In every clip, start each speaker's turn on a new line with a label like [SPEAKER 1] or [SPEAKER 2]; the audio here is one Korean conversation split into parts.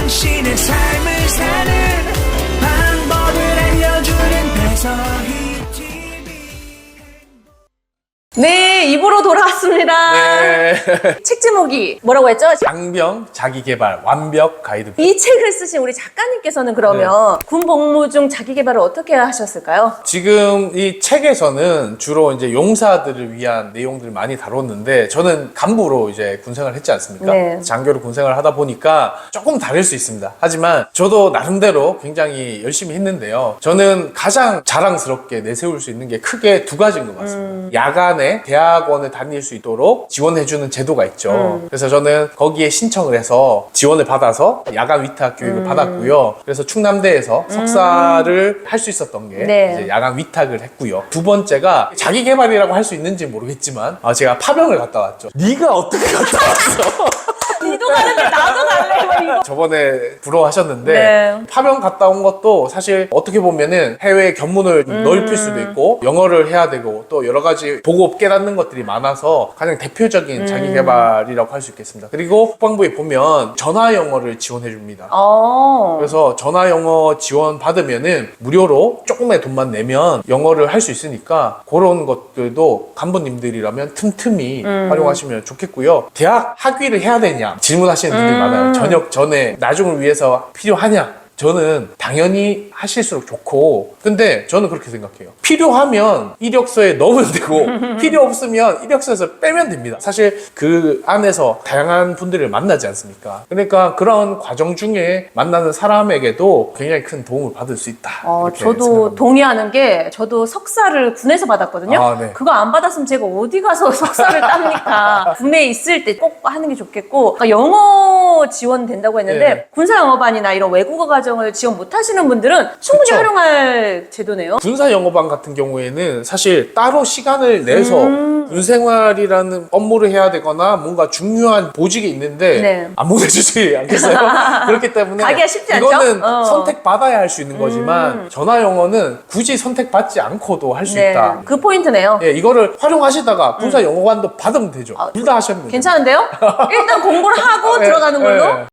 [SPEAKER 1] 당신의 삶을 사는 방법을 알려주는 배서희 TV.
[SPEAKER 2] 네, 입으로 돌아왔습니다.
[SPEAKER 3] 네.
[SPEAKER 2] 책 제목이 뭐라고 했죠?
[SPEAKER 3] 장병 자기개발 완벽 가이드.
[SPEAKER 2] 이 책을 쓰신 우리 작가님께서는 그러면 군 복무 중 자기개발을 어떻게 하셨을까요?
[SPEAKER 3] 지금 이 책에서는 주로 이제 용사들을 위한 내용들을 많이 다뤘는데 저는 간부로 이제 군생활을 했지 않습니까?
[SPEAKER 2] 네.
[SPEAKER 3] 장교로 군생활을 하다 보니까 조금 다를 수 있습니다. 하지만 저도 나름대로 굉장히 열심히 했는데요. 저는 가장 자랑스럽게 내세울 수 있는 게 크게 두 가지인 것 같습니다. 야간에 대학원을 다닐 수 있도록 지원해주는 제도가 있죠. 그래서 저는 거기에 신청을 해서 지원을 받아서 야간 위탁 교육을 받았고요. 그래서 충남대에서 석사를 할 수 있었던 게
[SPEAKER 2] 네.
[SPEAKER 3] 이제 야간 위탁을 했고요. 두 번째가 자기 개발이라고 할 수 있는지 모르겠지만 제가 파병을 갔다 왔죠. 네가 어떻게 갔다 왔어?
[SPEAKER 2] 니도 가는데 나도 갈래 뭐 이거.
[SPEAKER 3] 저번에 부러워하셨는데
[SPEAKER 2] 네.
[SPEAKER 3] 파병 갔다 온 것도 사실 어떻게 보면은 해외 견문을 넓힐 수도 있고 영어를 해야 되고 또 여러 가지 보고 깨닫는 것들이 많아서 가장 대표적인 자기 개발이라고 할 수 있겠습니다. 그리고 국방부에 보면 전화 영어를 지원해 줍니다. 그래서 전화 영어 지원 받으면은 무료로 조금의 돈만 내면 영어를 할 수 있으니까 그런 것들도 간부님들이라면 틈틈이 활용하시면 좋겠고요. 대학 학위를 해야 되냐 질문하시는 분들이 많아요. 전역 전에 나중을 위해서 필요하냐? 저는 당연히 하실수록 좋고, 근데 저는 그렇게 생각해요. 필요하면 이력서에 넣으면 되고 필요 없으면 이력서에서 빼면 됩니다. 사실 그 안에서 다양한 분들을 만나지 않습니까? 그러니까 그런 과정 중에 만나는 사람에게도 굉장히 큰 도움을 받을 수 있다. 이렇게
[SPEAKER 2] 저도
[SPEAKER 3] 생각합니다.
[SPEAKER 2] 동의하는 게 저도 석사를 군에서 받았거든요.
[SPEAKER 3] 네.
[SPEAKER 2] 그거 안 받았으면 제가 어디 가서 석사를 땁니까? 군에 있을 때 꼭 하는 게 좋겠고, 그러니까 영어 지원 된다고 했는데
[SPEAKER 3] 네.
[SPEAKER 2] 군사 영어반이나 이런 외국어 과정을 지원 못 하시는 분들은 충분히
[SPEAKER 3] 그쵸.
[SPEAKER 2] 활용할 제도네요.
[SPEAKER 3] 군사 영어반 같은 경우에는 사실 따로 시간을 내서 군생활이라는 업무를 해야 되거나 뭔가 중요한 보직이 있는데
[SPEAKER 2] 네.
[SPEAKER 3] 안 보내주지 않겠어요? 그렇기 때문에
[SPEAKER 2] 가기가 쉽지 않죠?
[SPEAKER 3] 이거는 선택받아야 할 수 있는 거지만 전화 영어는 굳이 선택받지 않고도 할 수 있다.
[SPEAKER 2] 그 포인트네요.
[SPEAKER 3] 예, 이거를 활용하시다가 군사 영어관도 받으면 되죠. 둘 다 하시면 돼요.
[SPEAKER 2] 괜찮은데요? 일단 공부를 하고
[SPEAKER 3] 예,
[SPEAKER 2] 들어가는 걸로.
[SPEAKER 3] 예.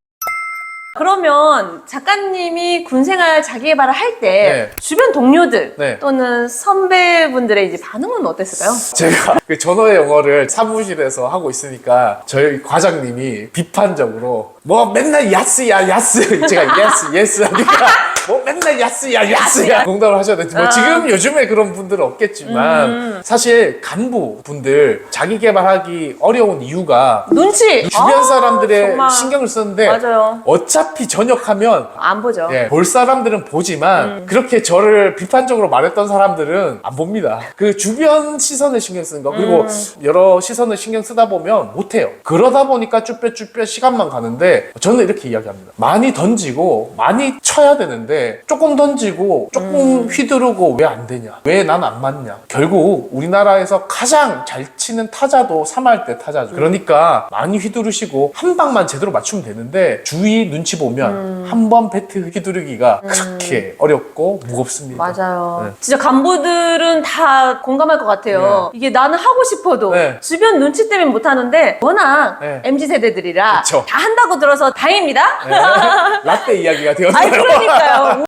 [SPEAKER 2] 그러면 작가님이 군생활 자기개발을 할 때
[SPEAKER 3] 네.
[SPEAKER 2] 주변 동료들
[SPEAKER 3] 네.
[SPEAKER 2] 또는 선배분들의 이제 반응은 어땠을까요?
[SPEAKER 3] 제가 그 전화 영어를 사무실에서 하고 있으니까 저희 과장님이 비판적으로 뭐 맨날 야스야 야스 제가 예스 하니까 뭐 맨날 야스야 야스야 공감을 하셔야 되지 뭐 지금 요즘에 그런 분들은 없겠지만 사실 간부 분들 자기 개발하기 어려운 이유가
[SPEAKER 2] 눈치!
[SPEAKER 3] 주변 사람들의
[SPEAKER 2] 정말.
[SPEAKER 3] 신경을 쓰는데
[SPEAKER 2] 맞아요.
[SPEAKER 3] 어차피 전역하면
[SPEAKER 2] 안 보죠.
[SPEAKER 3] 예, 볼 사람들은 보지만 그렇게 저를 비판적으로 말했던 사람들은 안 봅니다. 그 주변 시선을 신경 쓰는 거 그리고 여러 시선을 신경 쓰다 보면 못해요. 그러다 보니까 쭈뼛쭈뼛 시간만 가는데 저는 이렇게 이야기합니다. 많이 던지고 많이 쳐야 되는데 조금 던지고 조금 휘두르고 왜 안 되냐? 왜 난 안 맞냐? 결국 우리나라에서 가장 잘 치는 타자도 3할 때 타자죠. 그러니까 많이 휘두르시고 한 방만 제대로 맞추면 되는데 주위 눈치 보면 한 번 배트 휘두르기가 그렇게 어렵고 무겁습니다.
[SPEAKER 2] 맞아요.
[SPEAKER 3] 네.
[SPEAKER 2] 진짜 간부들은 다 공감할 것 같아요. 이게 나는 하고 싶어도
[SPEAKER 3] 네.
[SPEAKER 2] 주변 눈치 때문에 못 하는데 워낙
[SPEAKER 3] 네.
[SPEAKER 2] MZ세대들이라
[SPEAKER 3] 그쵸.
[SPEAKER 2] 다 한다고 들어서 다행입니다.
[SPEAKER 3] 네. 라떼 이야기가
[SPEAKER 2] 아니
[SPEAKER 3] 되었나요?
[SPEAKER 2] 그러니까요.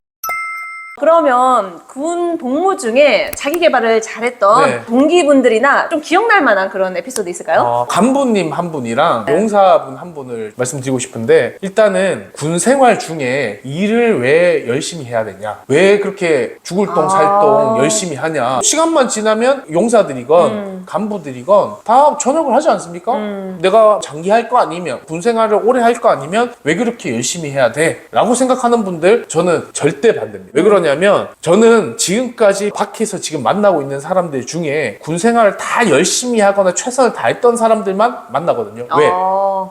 [SPEAKER 2] 그러면 군 복무 중에 자기 개발을 잘했던
[SPEAKER 3] 네.
[SPEAKER 2] 동기분들이나 좀 기억날 만한 그런 에피소드 있을까요?
[SPEAKER 3] 간부님 한 분이랑 용사분 한 분을 말씀드리고 싶은데 일단은 군 생활 중에 일을 왜 열심히 해야 되냐 왜 그렇게 죽을 똥 살 똥 열심히 하냐 시간만 지나면 용사들이건 간부들이건 다 전역을 하지 않습니까? 내가 장기 할 거 아니면 군 생활을 오래 할 거 아니면 왜 그렇게 열심히 해야 돼? 라고 생각하는 분들 저는 절대 반대입니다. 왜 그러냐면 저는 지금까지 밖에서 지금 만나고 있는 사람들 중에 군 생활을 다 열심히 하거나 최선을 다했던 사람들만 만나거든요. 왜?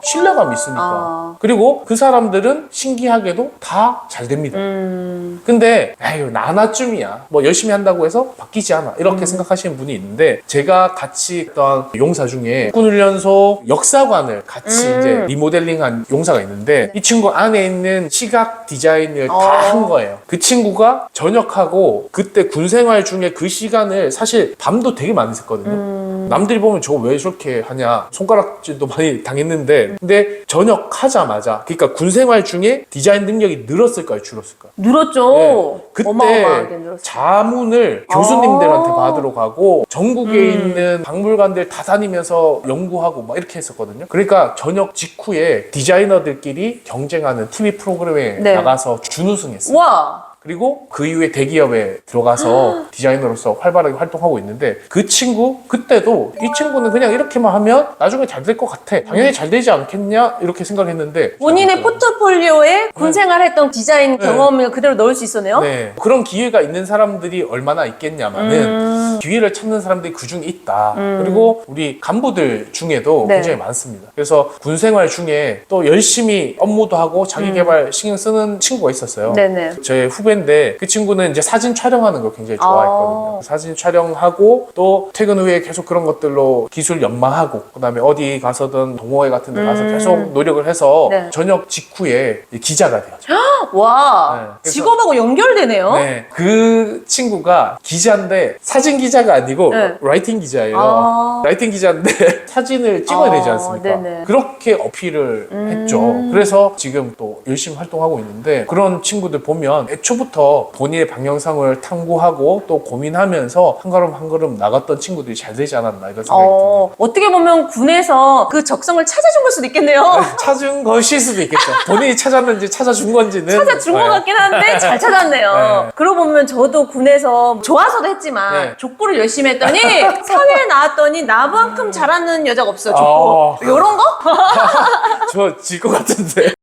[SPEAKER 3] 신뢰감이 있으니까. 그리고 그 사람들은 신기하게도 다 잘 됩니다. 근데 에휴 나 하나쯤이야 뭐 열심히 한다고 해서 바뀌지 않아 이렇게 생각하시는 분이 있는데 제가 같이 있던 용사 중에 군훈련소 역사관을 같이 이제 리모델링한 용사가 있는데 이 친구 안에 있는 시각 디자인을 다 한 거예요. 그 친구가 전역하고 그때 군 생활 중에 그 시간을 사실 밤도 되게 많이 썼거든요. 남들이 보면 저거 왜 저렇게 하냐 손가락질도 많이 당했는데 근데 전역하자마자 그러니까 군 생활 중에 디자인 능력이 늘었을까요 줄었을까요?
[SPEAKER 2] 늘었죠.
[SPEAKER 3] 네. 그때
[SPEAKER 2] 어마어마하게 늘었어요.
[SPEAKER 3] 자문을 교수님들한테 받으러 가고 전국에 있는 박물관들 다 다니면서 연구하고 막 이렇게 했었거든요. 그러니까 전역 직후에 디자이너들끼리 경쟁하는 TV 프로그램에
[SPEAKER 2] 네.
[SPEAKER 3] 나가서 준우승했어요.
[SPEAKER 2] 와.
[SPEAKER 3] 그리고 그 이후에 대기업에 들어가서 디자이너로서 활발하게 활동하고 있는데 그 친구 그때도 이 친구는 그냥 이렇게만 하면 나중에 잘 될 것 같아. 당연히 잘 되지 않겠냐 이렇게 생각했는데
[SPEAKER 2] 본인의 포트폴리오에 군 생활했던 디자인 경험을 그대로 넣을 수 있었네요.
[SPEAKER 3] 네. 그런 기회가 있는 사람들이 얼마나 있겠냐마는 기회를 찾는 사람들이 그 중에 있다. 그리고 우리 간부들 중에도
[SPEAKER 2] 네.
[SPEAKER 3] 굉장히 많습니다. 그래서 군 생활 중에 또 열심히 업무도 하고 자기 개발 신경 쓰는 친구가 있었어요.
[SPEAKER 2] 네네.
[SPEAKER 3] 제 후배인데 그 친구는 이제 사진 촬영하는 걸 굉장히 좋아했거든요. 사진 촬영하고 또 퇴근 후에 계속 그런 것들로 기술 연마하고 그다음에 어디 가서든 동호회 같은 데 가서 계속 노력을 해서
[SPEAKER 2] 네.
[SPEAKER 3] 저녁 직후에 기자가 되었죠.
[SPEAKER 2] 와.
[SPEAKER 3] 네, 그래서-
[SPEAKER 2] 직업하고 연결되네요.
[SPEAKER 3] 네, 그 친구가 기자인데 사진 기자가 아니고
[SPEAKER 2] 네.
[SPEAKER 3] 라이팅 기자예요.
[SPEAKER 2] 아.
[SPEAKER 3] 라이팅 기자인데 사진을 찍어야 되지 않습니까?
[SPEAKER 2] 네네.
[SPEAKER 3] 그렇게 어필을 했죠. 그래서 지금 또 열심히 활동하고 있는데 그런 친구들 보면 애초부터 본인의 방향성을 탐구하고 또 고민하면서 한 걸음 한 걸음 나갔던 친구들이 잘 되지 않았나 이런 생각이 듭니다.
[SPEAKER 2] 어떻게 보면 군에서 그 적성을 찾아준 걸 수도 있겠네요.
[SPEAKER 3] 찾은 것일 수도 있겠죠. 본인이 찾았는지 찾아준 건지는
[SPEAKER 2] 찾아준 것
[SPEAKER 3] 네.
[SPEAKER 2] 같긴 한데 잘 찾았네요.
[SPEAKER 3] 네.
[SPEAKER 2] 그러고 보면 저도 군에서 좋아서도 했지만
[SPEAKER 3] 네.
[SPEAKER 2] 족구를 열심히 했더니 사회에 나왔더니 나만큼 잘하는 여자가 없어요. 족구. 이런 거?
[SPEAKER 3] 저 질 것 같은데.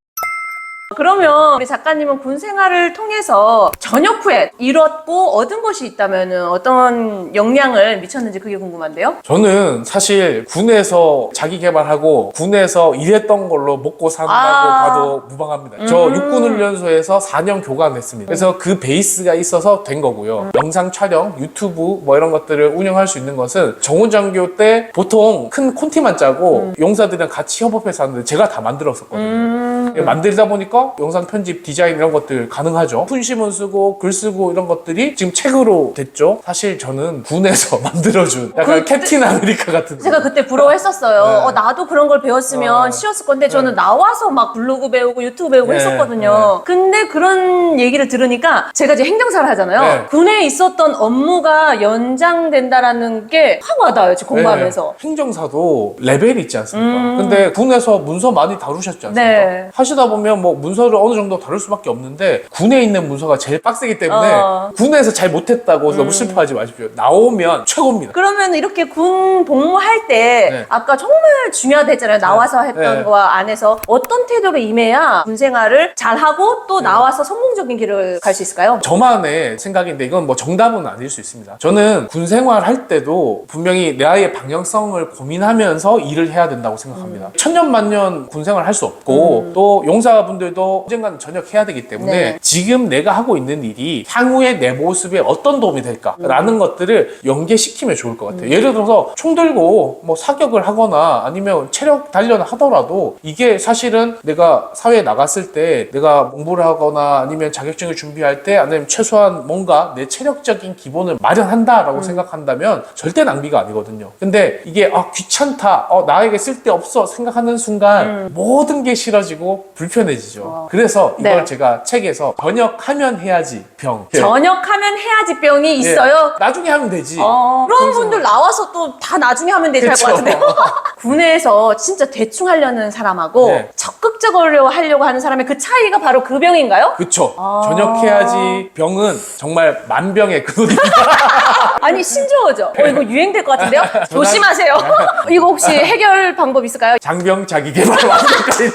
[SPEAKER 2] 그러면 우리 작가님은 군 생활을 통해서 전역 후에 이뤘고 얻은 것이 있다면 어떤 영향을 미쳤는지 그게 궁금한데요?
[SPEAKER 3] 저는 사실 군에서 자기 개발하고 군에서 일했던 걸로 먹고 산다고 봐도 무방합니다. 저 육군훈련소에서 4년 교관했습니다. 그래서 그 베이스가 있어서 된 거고요. 영상 촬영, 유튜브 뭐 이런 것들을 운영할 수 있는 것은 정훈장교 때 보통 큰 콘티만 짜고 용사들이랑 같이 협업해서 하는데 제가 다 만들었었거든요. 만들다 보니까 영상 편집, 디자인 이런 것들 가능하죠. 훈시문 쓰고 글 쓰고 이런 것들이 지금 책으로 됐죠. 사실 저는 군에서 만들어준 약간 캡틴 아메리카 같은
[SPEAKER 2] 제가 그때 부러워했었어요.
[SPEAKER 3] 네.
[SPEAKER 2] 나도 그런 걸 배웠으면 쉬웠을 건데 저는 나와서 막 블로그 배우고 유튜브 배우고
[SPEAKER 3] 네.
[SPEAKER 2] 했었거든요. 근데 그런 얘기를 들으니까 제가 이제 행정사를 하잖아요.
[SPEAKER 3] 네.
[SPEAKER 2] 군에 있었던 업무가 연장된다라는 게 확 와닿아요. 지금 공부하면서.
[SPEAKER 3] 네. 행정사도 레벨이 있지 않습니까? 근데 군에서 문서 많이 다루셨지 않습니까?
[SPEAKER 2] 네.
[SPEAKER 3] 하시다 보면 뭐 문서를 어느 정도 다룰 수밖에 없는데 군에 있는 문서가 제일 빡세기 때문에 군에서 잘 못했다고 너무 슬퍼하지 마십시오. 나오면 최고입니다.
[SPEAKER 2] 그러면 이렇게 군 복무할 때
[SPEAKER 3] 네.
[SPEAKER 2] 아까 정말 중요하다 했잖아요. 나와서 했던
[SPEAKER 3] 네.
[SPEAKER 2] 거와 안에서 어떤 태도로 임해야 군 생활을 잘하고 또 나와서 성공적인 길을 갈 수 있을까요?
[SPEAKER 3] 저만의 생각인데 이건 뭐 정답은 아닐 수 있습니다. 저는 군 생활할 때도 분명히 내 아이의 방향성을 고민하면서 일을 해야 된다고 생각합니다. 천년만년 군 생활 할 수 없고 또 용사분들도 언젠가는 전역해야 되기 때문에
[SPEAKER 2] 네.
[SPEAKER 3] 지금 내가 하고 있는 일이 향후에 내 모습에 어떤 도움이 될까라는 것들을 연계시키면 좋을 것 같아요. 예를 들어서 총 들고 뭐 사격을 하거나 아니면 체력 단련을 하더라도 이게 사실은 내가 사회에 나갔을 때 내가 공부를 하거나 아니면 자격증을 준비할 때 아니면 최소한 뭔가 내 체력적인 기본을 마련한다라고 생각한다면 절대 낭비가 아니거든요. 근데 이게 귀찮다, 나에게 쓸데없어 생각하는 순간 모든 게 싫어지고 불편해지죠. 그래서 이걸
[SPEAKER 2] 네.
[SPEAKER 3] 제가 책에서 전역하면 해야지 병.
[SPEAKER 2] 전역하면 해야지 병이 있어요.
[SPEAKER 3] 나중에 하면 되지.
[SPEAKER 2] 그런 분들 나와서 또 다 나중에 하면 되지 할 것
[SPEAKER 3] 그쵸.
[SPEAKER 2] 같은데요. 군에서 진짜 대충 하려는 사람하고
[SPEAKER 3] 네.
[SPEAKER 2] 적극적으로 하려고 하는 사람의 그 차이가 바로 그 병인가요?
[SPEAKER 3] 그쵸. 전역해야지 병은 정말 만병의 근원입니다.
[SPEAKER 2] 아니 심지어죠. 이거 유행될 것 같은데요? 조심하세요. 이거 혹시 해결 방법 있을까요?
[SPEAKER 3] 장병 자기 개발 완벽하게.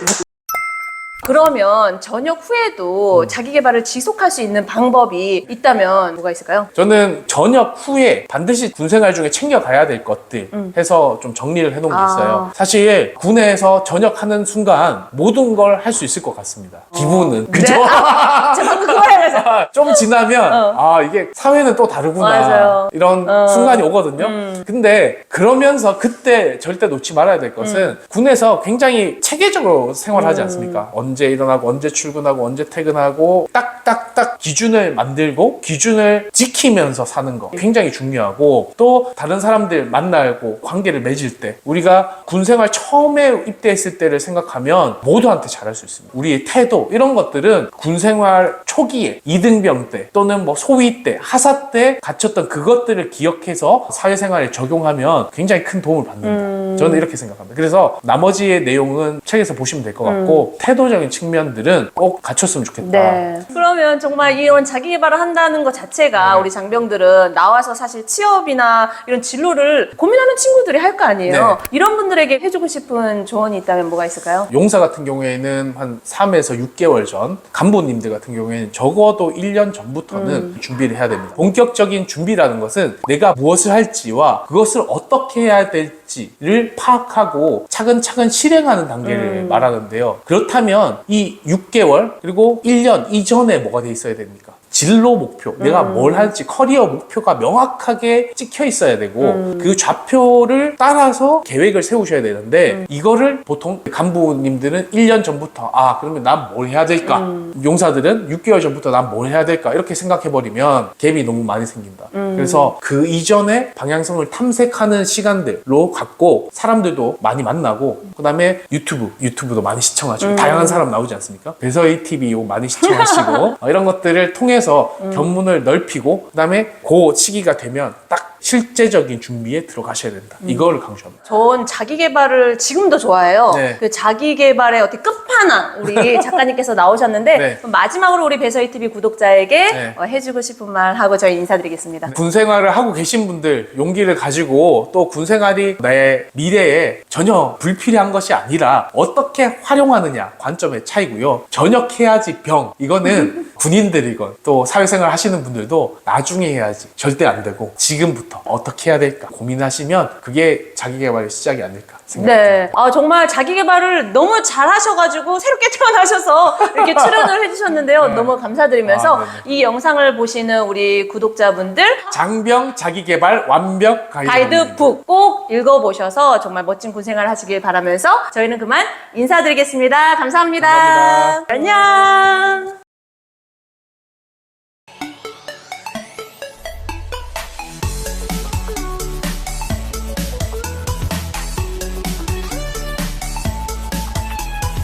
[SPEAKER 2] 그러면 전역 후에도 자기 개발을 지속할 수 있는 방법이 있다면 뭐가 있을까요?
[SPEAKER 3] 저는 전역 후에 반드시 군생활 중에 챙겨가야 될 것들 해서 좀 정리를 해놓은 게 있어요. 사실 군에서 전역하는 순간 모든 걸 할 수 있을 것 같습니다. 기분은. 그죠?
[SPEAKER 2] 네? 제가 방금 그거 해야겠어요.
[SPEAKER 3] 좀 지나면 이게 사회는 또 다르구나
[SPEAKER 2] 맞아요.
[SPEAKER 3] 이런 순간이 오거든요. 근데 그러면서 그때 절대 놓지 말아야 될 것은 군에서 굉장히 체계적으로 생활하지 않습니까? 언제 일어나고 언제 출근하고 언제 퇴근하고 딱딱딱 기준을 만들고 기준을 지키면서 사는 거 굉장히 중요하고, 또 다른 사람들 만나고 관계를 맺을 때 우리가 군생활 처음에 입대했을 때를 생각하면 모두한테 잘할 수 있습니다. 우리의 태도 이런 것들은 군생활 초기에 이등병 때 또는 뭐 소위 때 하사 때 갖췄던 그것들을 기억해서 사회생활에 적용하면 굉장히 큰 도움을 받는다. 저는 이렇게 생각합니다. 그래서 나머지의 내용은 책에서 보시면 될 것 같고 태도적인 측면들은 꼭 갖췄으면 좋겠다.
[SPEAKER 2] 네. 그러면 정말 이런 자기 개발을 한다는 것 자체가 우리 장병들은 나와서 사실 취업이나 이런 진로를 고민하는 친구들이 할 거 아니에요.
[SPEAKER 3] 네.
[SPEAKER 2] 이런 분들에게 해주고 싶은 조언이 있다면 뭐가 있을까요?
[SPEAKER 3] 용사 같은 경우에는 한 3에서 6개월 전, 간부님들 같은 경우에는 적어도 1년 전부터는 준비를 해야 됩니다. 본격적인 준비라는 것은 내가 무엇을 할지와 그것을 어떻게 해야 될지를 파악하고 차근차근 실행하는 단계를 말하는데요. 그렇다면 이 6개월 그리고 1년 이전에 뭐가 돼 있어야 됩니까? 진로 목표, 내가 뭘 할지 커리어 목표가 명확하게 찍혀 있어야 되고 그 좌표를 따라서 계획을 세우셔야 되는데 이거를 보통 간부님들은 1년 전부터 그러면 난 뭘 해야 될까? 용사들은 6개월 전부터 난 뭘 해야 될까? 이렇게 생각해버리면 갭이 너무 많이 생긴다. 그래서 그 이전에 방향성을 탐색하는 시간들로 갖고 사람들도 많이 만나고, 그 다음에 유튜브도 많이 시청하시고 다양한 사람 나오지 않습니까? 배서희 TV 많이 시청하시고 이런 것들을 통해서 견문을 넓히고 그 다음에 그 시기가 되면 딱 실제적인 준비에 들어가셔야 된다. 이거를 강조합니다.
[SPEAKER 2] 전 자기 개발을 지금도 좋아해요.
[SPEAKER 3] 네.
[SPEAKER 2] 그 자기 개발의 어떻게 끝판왕 우리 작가님께서 나오셨는데
[SPEAKER 3] 네.
[SPEAKER 2] 그럼 마지막으로 우리 배서희 TV 구독자에게
[SPEAKER 3] 네.
[SPEAKER 2] 해주고 싶은 말 하고 저희 인사드리겠습니다.
[SPEAKER 3] 군 생활을 하고 계신 분들 용기를 가지고 또 군 생활이 나의 미래에 전혀 불필요한 것이 아니라 어떻게 활용하느냐 관점의 차이고요. 전역해야지 병 이거는 군인들이건 또 사회생활 하시는 분들도 나중에 해야지 절대 안 되고 지금부터 어떻게 해야 될까 고민하시면 그게 자기개발의 시작이 아닐까 생각합니다.
[SPEAKER 2] 네. 정말 자기 개발을 너무 잘 하셔가지고 새롭게 태어나셔서 이렇게 출연을 해주셨는데요. 너무 감사드리면서
[SPEAKER 3] 네네.
[SPEAKER 2] 이 영상을 보시는 우리 구독자분들
[SPEAKER 3] 장병 자기개발 완벽
[SPEAKER 2] 가이드북 꼭 읽어보셔서 정말 멋진 군생활 하시길 바라면서 저희는 그만 인사드리겠습니다. 감사합니다.
[SPEAKER 3] 감사합니다.
[SPEAKER 2] 안녕.